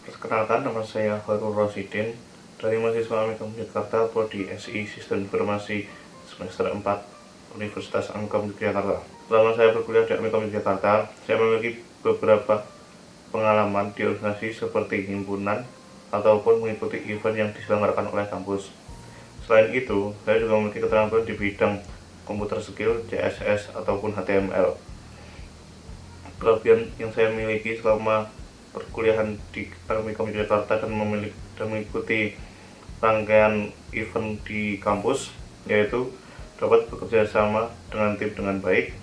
Perkenalkan, nama saya Khairul Rosidin dari mahasiswa Amikom Jakarta, Prodi SI Sistem Informasi semester 4 Universitas Amikom Yogyakarta. Selama saya berkuliah di Amikom Yogyakarta, saya memiliki beberapa pengalaman di organisasi seperti himpunan ataupun mengikuti event yang diselenggarakan oleh kampus. Selain itu, saya juga memiliki keterampilan di bidang komputer skill, CSS ataupun HTML. Kelebihan yang saya miliki selama perkuliahan di Amikom Jakarta dan mengikuti rangkaian event di kampus, yaitu dapat bekerja sama dengan tim dengan baik,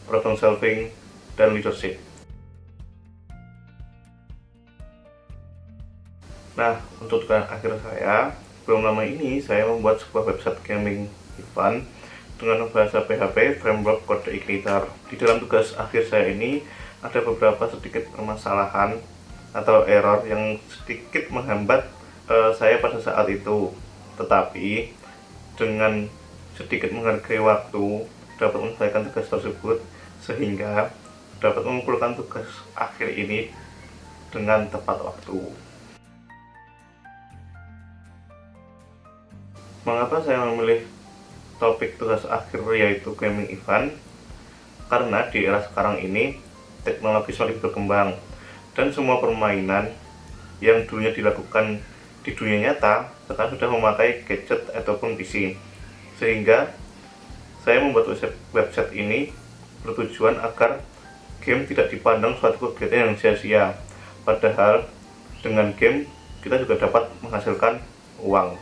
problem solving, dan leadership. Nah, untuk tugas akhir saya, belum lama ini saya membuat sebuah website gaming event dengan bahasa PHP framework kode Igniter. Di dalam tugas akhir saya ini ada beberapa sedikit permasalahan atau error yang sedikit menghambat saya pada saat itu. Tetapi dengan sedikit menghargai waktu dapat menyelesaikan tugas tersebut sehingga dapat mengumpulkan tugas akhir ini dengan tepat waktu. Mengapa saya memilih topik tugas akhir yaitu gaming event? Karena di era sekarang ini teknologi semakin berkembang dan semua permainan yang dulunya dilakukan di dunia nyata sekarang sudah memakai gadget ataupun PC. Sehingga saya membuat website ini bertujuan agar game tidak dipandang suatu kegiatan yang sia-sia. Padahal dengan game kita juga dapat menghasilkan uang.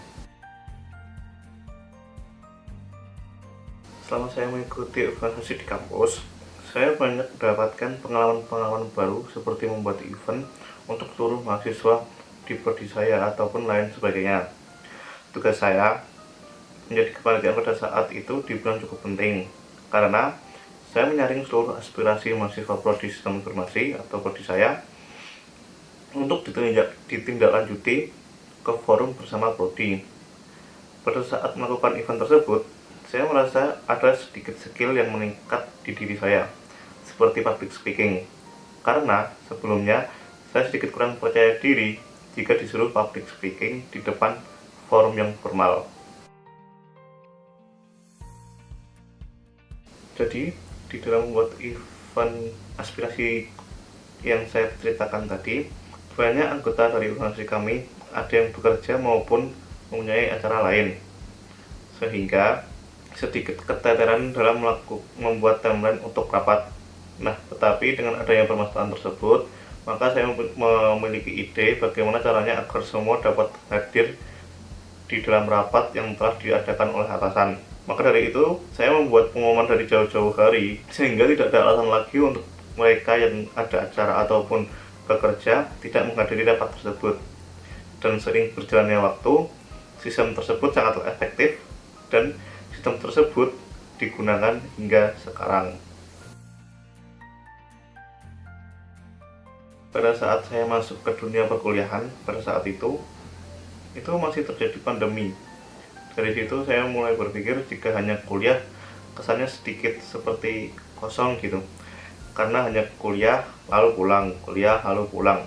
Selama saya mengikuti organisasi di kampus, saya banyak mendapatkan pengalaman-pengalaman baru seperti membuat event untuk seluruh mahasiswa di prodi saya ataupun lain sebagainya. Tugas saya menjadi kepanitiaan pada saat itu dibilang cukup penting karena saya menyaring seluruh aspirasi mahasiswa prodi sistem informasi atau prodi saya untuk ditindaklanjuti ke forum bersama prodi. Pada saat melakukan event tersebut, saya merasa ada sedikit skill yang meningkat di diri saya, seperti public speaking. Karena sebelumnya saya sedikit kurang percaya diri jika disuruh public speaking di depan forum yang formal. Jadi, di dalam membuat event aspirasi yang saya ceritakan tadi, banyak anggota dari organisasi kami ada yang bekerja maupun mempunyai acara lain, sehingga sedikit keteteran dalam membuat timeline untuk rapat. Nah, tetapi dengan adanya permasalahan tersebut, maka saya memiliki ide bagaimana caranya agar semua dapat hadir di dalam rapat yang telah diadakan oleh atasan. Maka dari itu, saya membuat pengumuman dari jauh-jauh hari, sehingga tidak ada alasan lagi untuk mereka yang ada acara ataupun bekerja tidak menghadiri rapat tersebut. Dan sering berjalannya waktu, sistem tersebut sangat efektif dan sistem tersebut digunakan hingga sekarang. Pada saat saya masuk ke dunia perkuliahan, pada saat itu masih terjadi pandemi. Dari situ saya mulai berpikir jika hanya kuliah kesannya sedikit seperti kosong gitu, karena hanya kuliah lalu pulang, kuliah lalu pulang.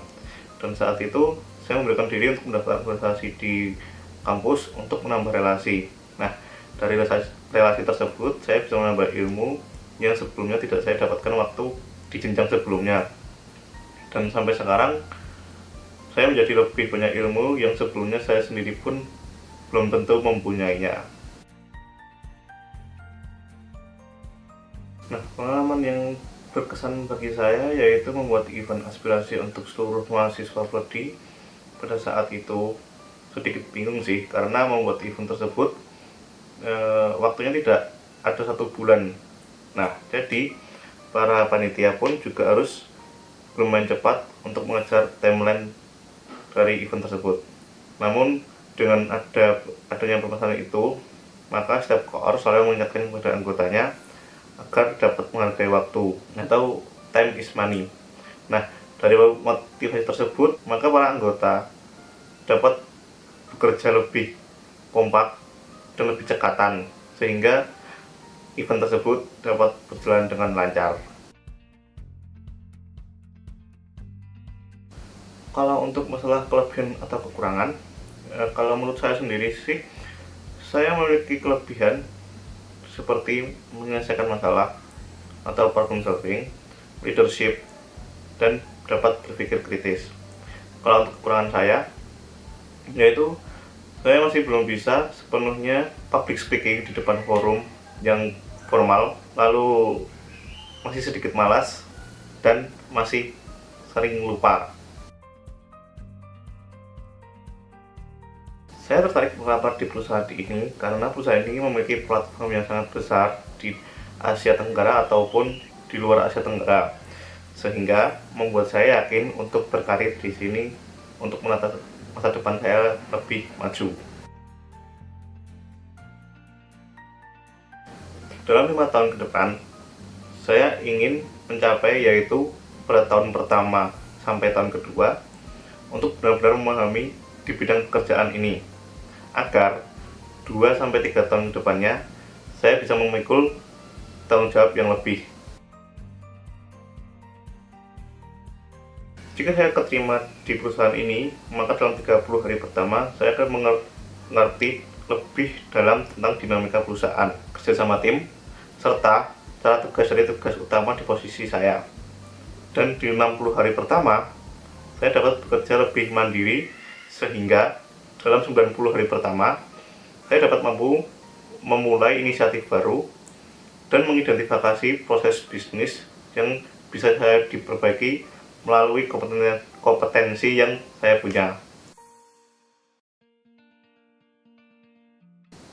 Dan saat itu saya memberikan diri untuk mendaftar organisasi di kampus untuk menambah relasi. Nah, dari relasi tersebut saya bisa menambah ilmu yang sebelumnya tidak saya dapatkan waktu di jenjang sebelumnya. Dan sampai sekarang saya menjadi lebih banyak ilmu yang sebelumnya saya sendiri pun belum tentu mempunyainya. Nah, pengalaman yang berkesan bagi saya yaitu membuat event aspirasi untuk seluruh mahasiswa prodi. Pada saat itu sedikit bingung sih, karena membuat event tersebut waktunya tidak ada 1 bulan. Nah, jadi para panitia pun juga harus lumayan cepat untuk mengejar timeline dari event tersebut. Namun dengan adanya permasalahan itu, maka setiap koor selalu mengingatkan kepada anggotanya agar dapat menghargai waktu atau time is money. Nah, dari motivasi tersebut, maka para anggota dapat bekerja lebih kompak dan lebih cekatan, sehingga event tersebut dapat berjalan dengan lancar. Kalau untuk masalah kelebihan atau kekurangan, kalau menurut saya sendiri sih, saya memiliki kelebihan seperti menyelesaikan masalah atau problem solving, leadership, dan dapat berpikir kritis. Kalau untuk kekurangan saya, yaitu saya masih belum bisa sepenuhnya public speaking di depan forum yang formal, lalu masih sedikit malas dan masih sering lupa. Saya tertarik melamar di perusahaan ini karena perusahaan ini memiliki platform yang sangat besar di Asia Tenggara ataupun di luar Asia Tenggara, sehingga membuat saya yakin untuk berkarir di sini untuk menata masa depan saya lebih maju. Dalam 5 tahun ke depan, saya ingin mencapai yaitu pada tahun pertama sampai tahun kedua untuk benar-benar memahami di bidang pekerjaan ini, agar 2-3 tahun depannya saya bisa memikul tanggung jawab yang lebih. Jika saya keterima di perusahaan ini, maka dalam 30 hari pertama saya akan mengerti lebih dalam tentang dinamika perusahaan, kerjasama tim, serta cara tugas dari tugas utama di posisi saya. Dan di 60 hari pertama, saya dapat bekerja lebih mandiri, sehingga dalam 90 hari pertama, saya dapat mampu memulai inisiatif baru dan mengidentifikasi proses bisnis yang bisa saya diperbaiki melalui kompetensi yang saya punya.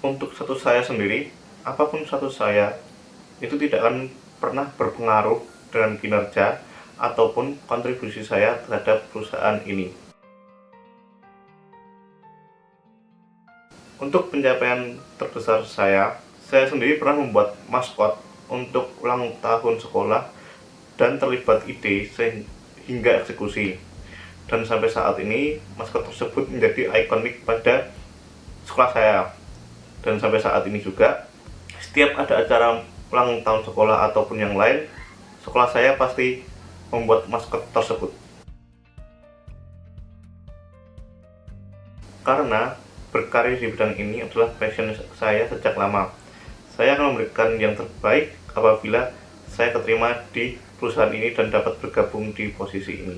Untuk status saya sendiri, apapun status saya, itu tidak akan pernah berpengaruh dengan kinerja ataupun kontribusi saya terhadap perusahaan ini. Untuk pencapaian terbesar saya sendiri pernah membuat maskot untuk ulang tahun sekolah dan terlibat ide hingga eksekusi. Dan sampai saat ini maskot tersebut menjadi ikonik pada sekolah saya. Dan sampai saat ini juga, setiap ada acara ulang tahun sekolah ataupun yang lain, sekolah saya pasti membuat maskot tersebut. Karena berkarir di bidang ini adalah passion saya sejak lama. Saya akan memberikan yang terbaik apabila saya keterima di perusahaan ini dan dapat bergabung di posisi ini.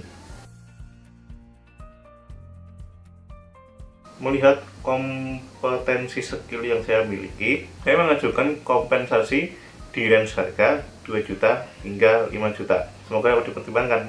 Melihat kompetensi skill yang saya miliki, saya mengajukan kompensasi di range harga 2 juta hingga 5 juta. Semoga dapat dipertimbangkan.